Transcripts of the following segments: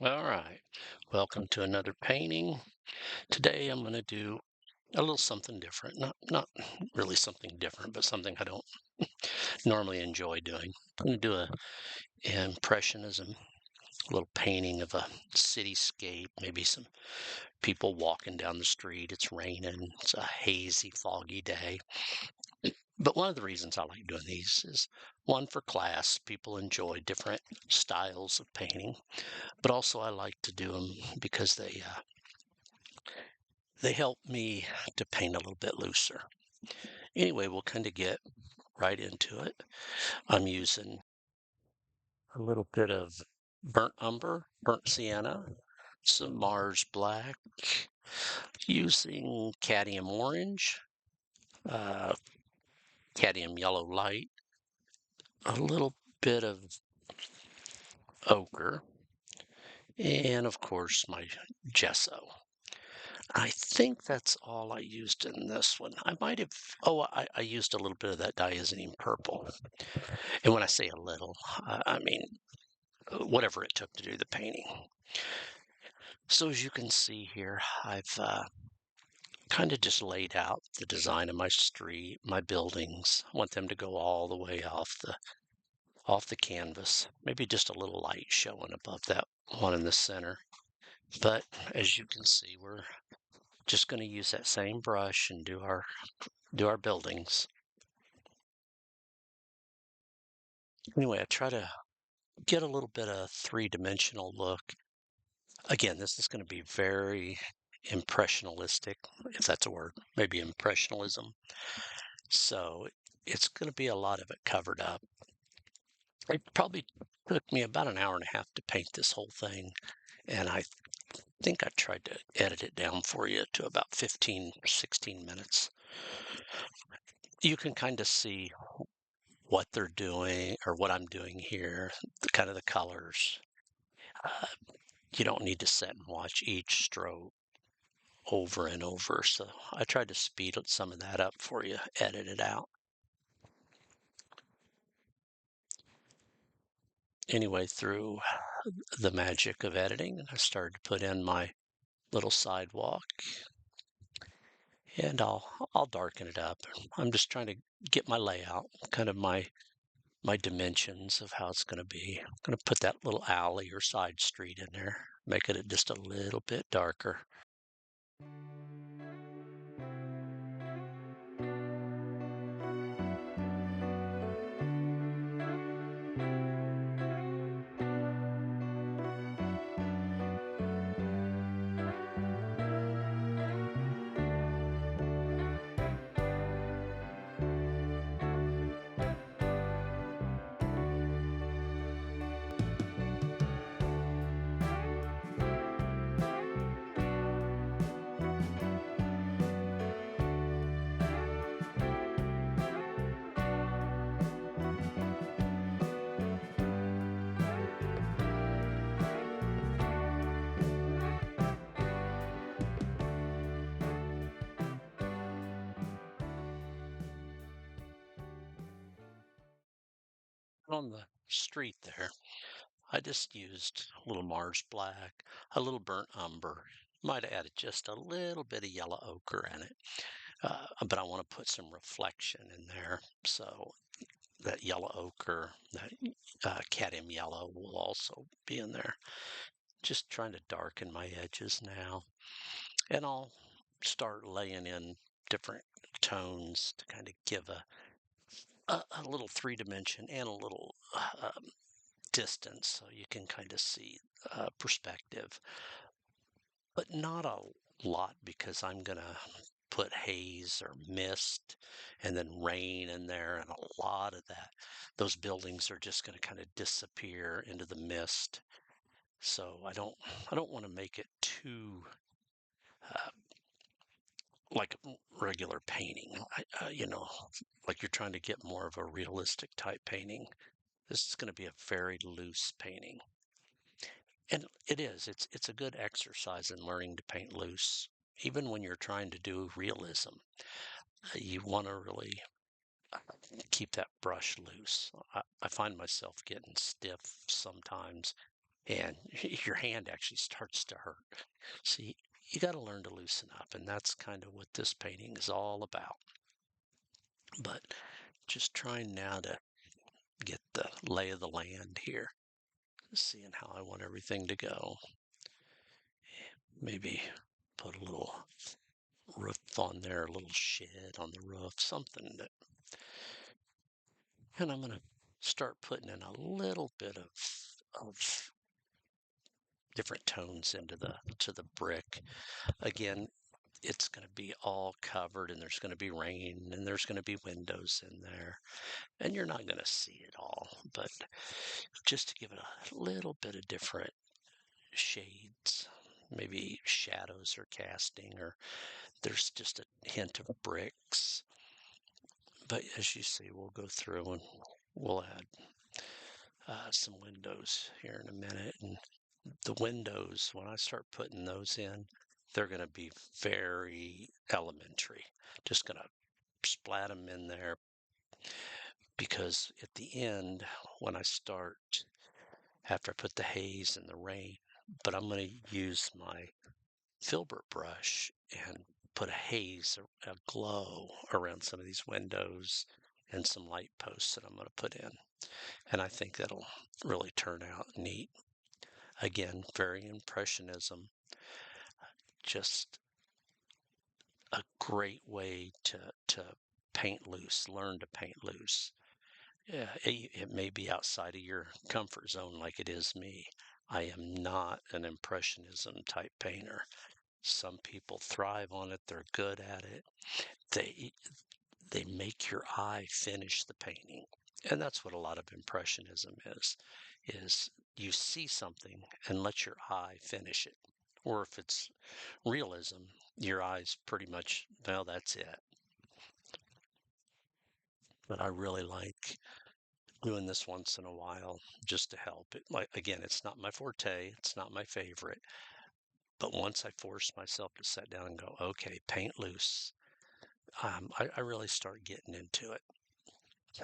All right. Welcome to another painting. Today I'm going to do a little something different. Not really something different, but something I don't normally enjoy doing. I'm going to do a impressionism, a little painting of a cityscape, maybe some people walking down the street. It's raining. It's a hazy, foggy day. But one of the reasons I like doing these is one for class. People enjoy different styles of painting, but also I like to do them because they help me to paint a little bit looser. Anyway, we'll kind of get right into it. I'm using a little bit of burnt umber, burnt sienna, some Mars black, using cadmium orange, uh, cadmium yellow light, a little bit of ochre, and of course my gesso. I think that's all I used in this one. I might have, I used a little bit of that diazine purple. And when I say a little, I mean whatever it took to do the painting. So as you can see here, I've kind of just laid out the design of my street, my buildings. I want them to go all the way off the canvas. Maybe just a little light showing above that one in the center. But as you can see, we're just going to use that same brush and do our buildings. Anyway, I try to get a little bit of three-dimensional look. Again, this is going to be very impressionistic, if that's a word, maybe impressionism. So it's going to be a lot of it covered up. It probably took me about an hour and a half to paint this whole thing, and I think I tried to edit it down for you to about 15 or 16 minutes. You can kind of see what they're doing or what I'm doing here, the kind of the colors. Uh, you don't need to sit and watch each stroke over and over. So I tried to speed some of that up for you, edit it out. Anyway, through the magic of editing, I started to put in my little sidewalk and I'll darken it up. I'm just trying to get my layout, kind of my dimensions of how it's going to be. I'm going to put that little alley or side street in there, making it just a little bit darker. On the street there, I just used a little Mars black, a little burnt umber. Might have added just a little bit of yellow ochre in it, but I want to put some reflection in there. So that yellow ochre, that cadmium yellow will also be in there. Just trying to darken my edges now. And I'll start laying in different tones to kind of give a little three dimension and a little distance so you can kind of see perspective, but not a lot because I'm going to put haze or mist and then rain in there, and a lot of that those buildings are just going to kind of disappear into the mist. So I don't want to make it too uh, like a regular painting. Like you're trying to get more of a realistic type painting. This is going to be a very loose painting. And it is. It's a good exercise in learning to paint loose. Even when you're trying to do realism, you want to really keep that brush loose. I find myself getting stiff sometimes and your hand actually starts to hurt. See, you got to learn to loosen up, and that's kind of what this painting is all about. But just trying now to get the lay of the land here, seeing how I want everything to go. Maybe put a little roof on there, a little shed on the roof, something that, and I'm going to start putting in a little bit of different tones into the brick. Again, it's going to be all covered, and there's going to be rain, and there's going to be windows in there, and you're not going to see it all, but just to give it a little bit of different shades, maybe shadows are casting, or there's just a hint of bricks. But as you see, we'll go through and we'll add some windows here in a minute. And the windows, when I start putting those in, they're going to be very elementary. Just going to splat them in there, because at the end, when I start, after I put the haze and the rain, but I'm going to use my filbert brush and put a haze, a glow around some of these windows and some light posts that I'm going to put in. And I think that'll really turn out neat. Again, very Impressionism, just a great way to paint loose, learn to paint loose. Yeah, it may be outside of your comfort zone like it is me. I am not an Impressionism type painter. Some people thrive on it. They're good at it. They they make your eye finish the painting. And that's what a lot of Impressionism is you see something and let your eye finish it. Or if it's realism, your eyes pretty much, well, that's it. But I really like doing this once in a while just to help it. Like, again, it's not my forte, it's not my favorite. But once I force myself to sit down and go, okay, paint loose, I really start getting into it.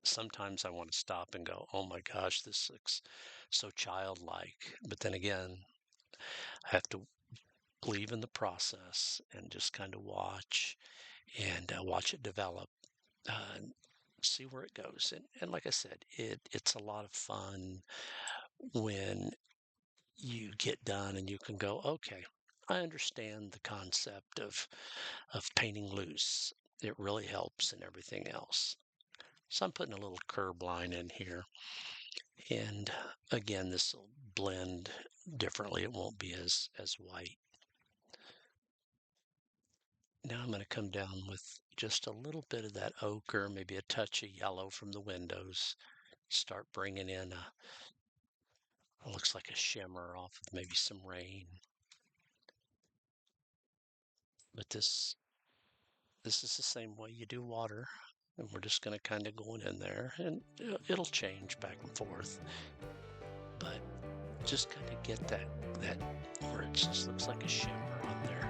Sometimes I want to stop and go, oh my gosh, this looks so childlike. But then again, I have to believe in the process and just kind of watch and watch it develop, and see where it goes. And like I said, it's a lot of fun when you get done and you can go, okay, I understand the concept of painting loose. It really helps in everything else. So I'm putting a little curb line in here. And again, this will blend differently. It won't be as white. Now I'm going to come down with just a little bit of that ochre, maybe a touch of yellow from the windows. Start bringing in it looks like a shimmer off of maybe some rain. But this is the same way you do water. And we're just going to kind of go in there, and it'll change back and forth. But just kind of get that where it just looks like a shimmer on there.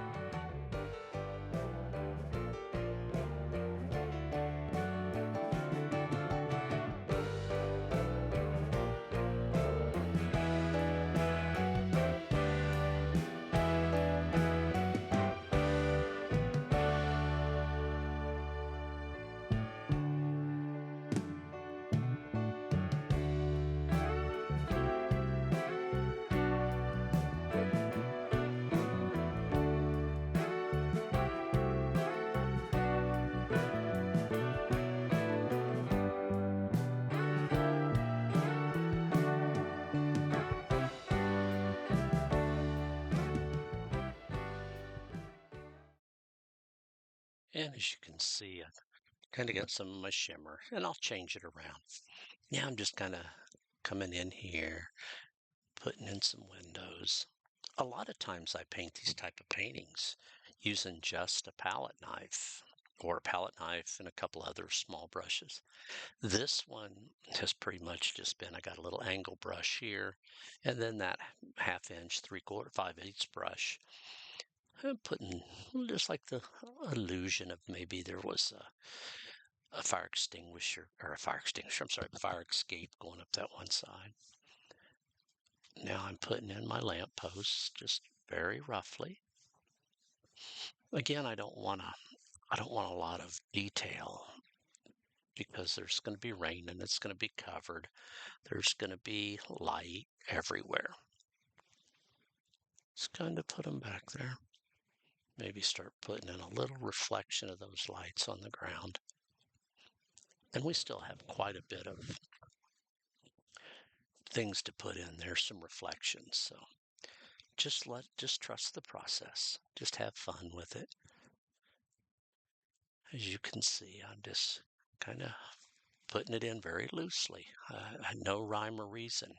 And as you can see, I kind of got some of my shimmer, and I'll change it around. Now I'm just kind of coming in here, putting in some windows. A lot of times I paint these type of paintings using just a palette knife, or a palette knife and a couple other small brushes. This one has pretty much just been, I got a little angle brush here, and then that 1/2 inch, 3/4, 5/8 brush. I'm putting just like the illusion of maybe there was a fire extinguisher, or a fire extinguisher, I'm sorry, fire escape going up that one side. Now I'm putting in my lamp posts just very roughly. Again, I don't want a lot of detail because there's going to be rain and it's going to be covered. There's going to be light everywhere. Just kind of put them back there. Maybe start putting in a little reflection of those lights on the ground. And we still have quite a bit of things to put in there, some reflections. So just trust the process. Just have fun with it. As you can see, I'm just kind of putting it in very loosely. No rhyme or reason.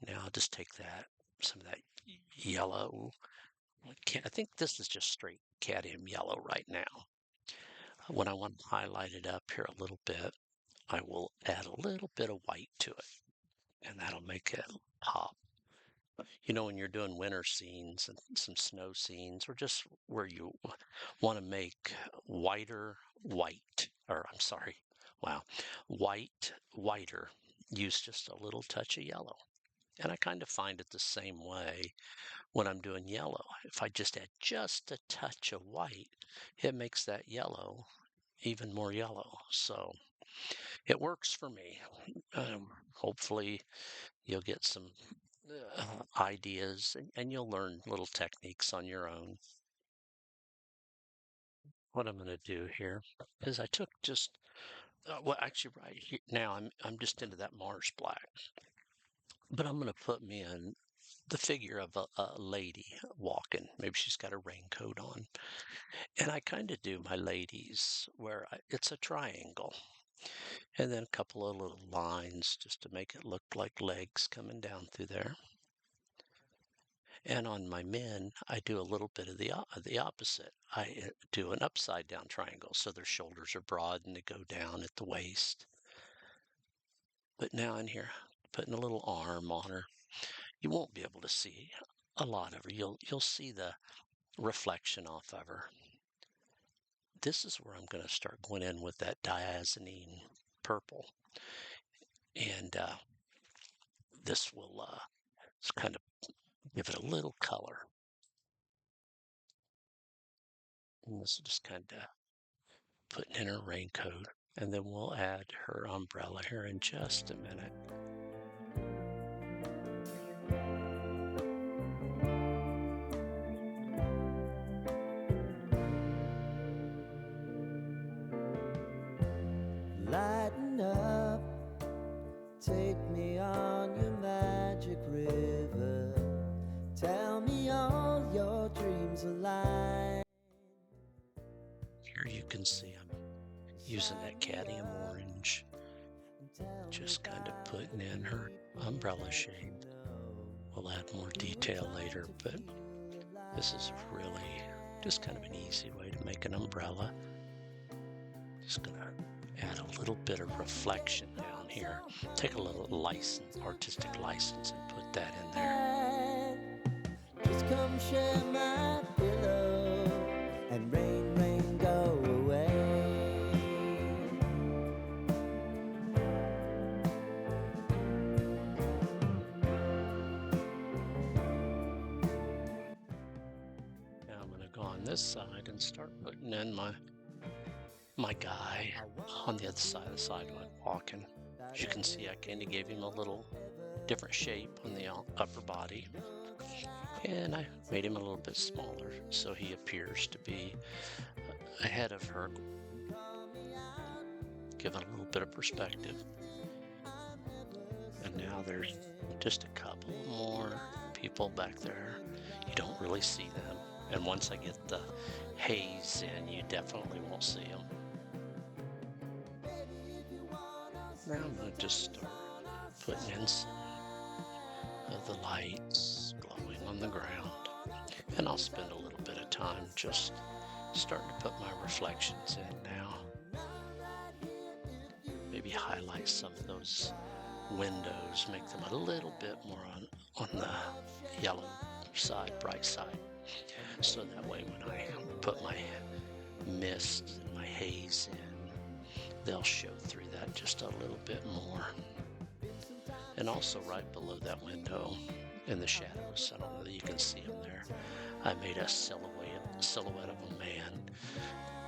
Now I'll just take some of that yellow. I think this is just straight cadmium yellow right now. When I want to highlight it up here a little bit, I will add a little bit of white to it, and that'll make it pop. You know, when you're doing winter scenes and some snow scenes, or just where you want to make whiter white, or I'm sorry, wow, whiter, use just a little touch of yellow. And I kind of find it the same way when I'm doing yellow. If I just add just a touch of white, it makes that yellow even more yellow. So it works for me. Hopefully you'll get some ideas and you'll learn little techniques on your own. What I'm going to do here is I took just, well, actually right here, now I'm just into that Mars black, but I'm going to put me in the figure of a lady walking. Maybe she's got a raincoat on. And I kind of do my ladies where it's a triangle. And then a couple of little lines just to make it look like legs coming down through there. And on my men, I do a little bit of the opposite. I do an upside down triangle, so their shoulders are broad and they go down at the waist. But now in here, putting a little arm on her, you won't be able to see a lot of her. You'll see the reflection off of her. This is where I'm going to start going in with that diazonine purple, and this will just kind of give it a little color. And this will just kind of putting in her raincoat, and then we'll add her umbrella here in just a minute. Lighten up, take me on your magic river. Tell me all your dreams align. Here you can see I'm using that cadmium orange, just kind of putting in her umbrella shade. We'll add more detail later, but this is really just kind of an easy way to make an umbrella. Just gonna add a little bit of reflection down here. Take a little artistic license, and put that in there. Just come share my pillow and rain, rain, go away. Now I'm gonna go on this side and start putting in my guy on the other side of the sidewalk walking. As you can see, I kind of gave him a little different shape on the upper body, and I made him a little bit smaller so he appears to be ahead of her, giving a little bit of perspective. And now there's just a couple more people back there. You don't really see them, and once I get the haze in, you definitely won't see them. Now I'm going to just start putting in some of the lights glowing on the ground. And I'll spend a little bit of time just starting to put my reflections in now. Maybe highlight some of those windows, make them a little bit more on the yellow side, bright side. So that way when I put my mist and my haze in, they'll show through that just a little bit more. And also right below that window in the shadows, I don't know that you can see him there, I made a silhouette of a man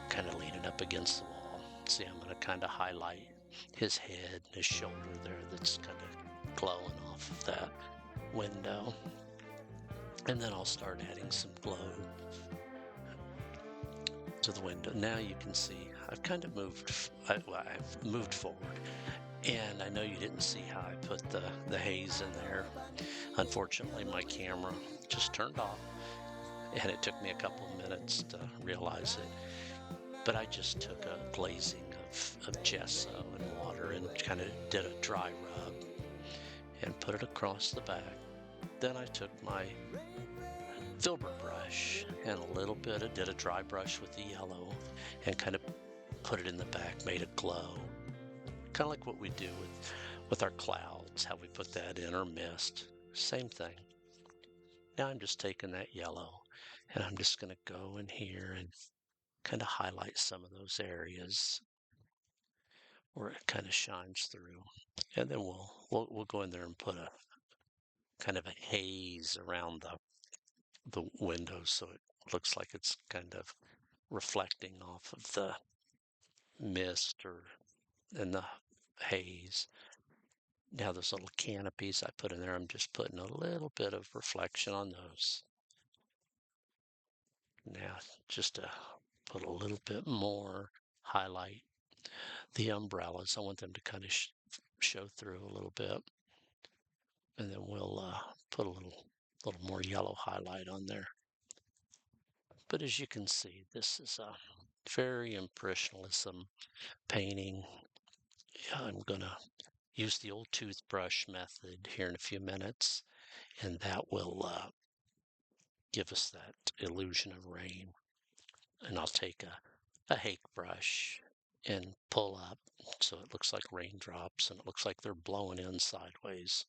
kind of leaning up against the wall. See, I'm going to kind of highlight his head and his shoulder there that's kind of glowing off of that window. And then I'll start adding some glow to the window. Now you can see I've kind of I've moved forward. And I know you didn't see how I put the haze in there. Unfortunately, my camera just turned off, and it took me a couple of minutes to realize it. But I just took a glazing of gesso and water and kind of did a dry rub and put it across the back. Then I took my filbert brush and did a dry brush with the yellow and kind of put it in the back, made it glow. Kind of like what we do with our clouds, how we put that in, or mist. Same thing. Now I'm just taking that yellow and I'm just going to go in here and kind of highlight some of those areas where it kind of shines through. And then we'll go in there and put a kind of a haze around the windows so it looks like it's kind of reflecting off of the mist or in the haze. Now those little canopies I put in there, I'm just putting a little bit of reflection on those. Now just to put a little bit more highlight. The umbrellas, I want them to kind of show through a little bit. And then we'll put a little more yellow highlight on there. But as you can see, this is a very Impressionism painting. I'm going to use the old toothbrush method here in a few minutes, and that will give us that illusion of rain. And I'll take a hake brush and pull up so it looks like raindrops and it looks like they're blowing in sideways.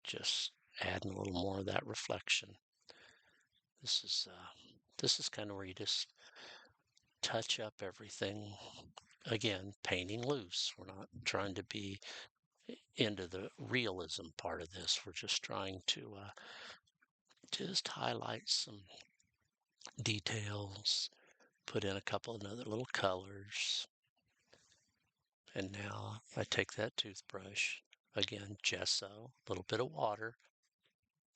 Just adding a little more of that reflection. This is kind of where you just touch up everything. Again, painting loose. We're not trying to be into the realism part of this. We're just trying to just highlight some details, put in a couple of other little colors. And now I take that toothbrush, again, gesso, a little bit of water,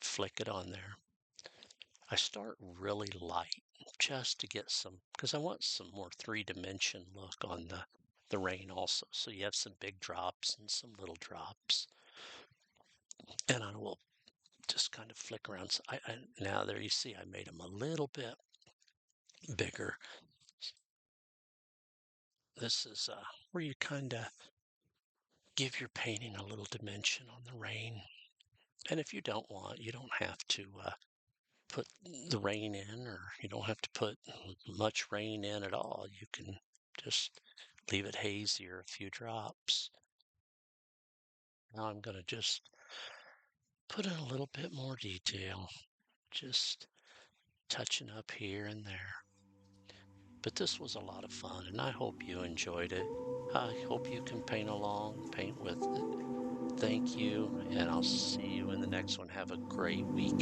flick it on there. I start really light just to get some, because I want some more three-dimension look on the rain also. So you have some big drops and some little drops. And I will just kind of flick around. So now there you see I made them a little bit bigger. This is where you kind of give your painting a little dimension on the rain. And if you don't want, you don't have to put the rain in, or you don't have to put much rain in at all. You can just leave it hazy or a few drops. Now I'm going to just put in a little bit more detail, just touching up here and there. But this was a lot of fun, and I hope you enjoyed it. I hope you can paint along, paint with it. Thank you, and I'll see you in the next one. Have a great week.